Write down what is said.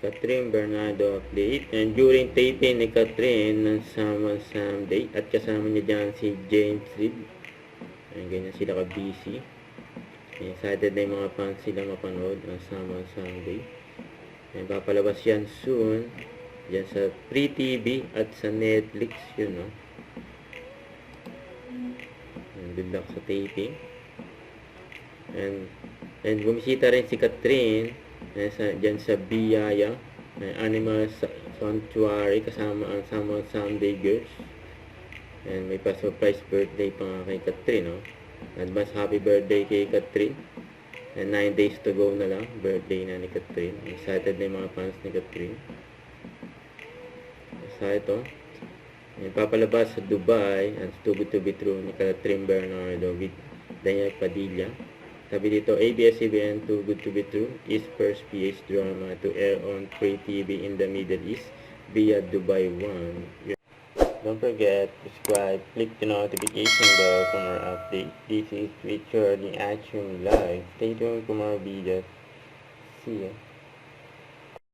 Catherine Bernardo update. And during taping ni Catherine ng Someone Someday at kasama niya dyan si James Reid. Ayan, ganyan sila ka-busy. Excited na yung mga fans sila mapanood ang Someone Someday. Ayan, papalabas yan soon. Diyan sa Free TV at sa Netflix yun, no? Good luck sa taping. And bumisita rin si Catherine diyan sa Biyaya Animal Sanctuary kasama ang Someone Someday Girls. And may pa-surprise birthday pa nga kay Catherine, no? Advance happy birthday kay Catherine. And 9 days to go na lang, birthday na ni Catherine. Excited na yung mga fans ni Catherine. Sa ito, papalabas sa Dubai ang Too Good to Be True ni Catherine Bernardo with Daniel Padilla. Sabi dito, ABS-CBN Too Good to Be True is first PH drama to air on Free TV in the Middle East via Dubai One. Don't forget to subscribe, click the notification bell for more updates. This is Richard in Action Live. Stay tuned for more videos. See ya.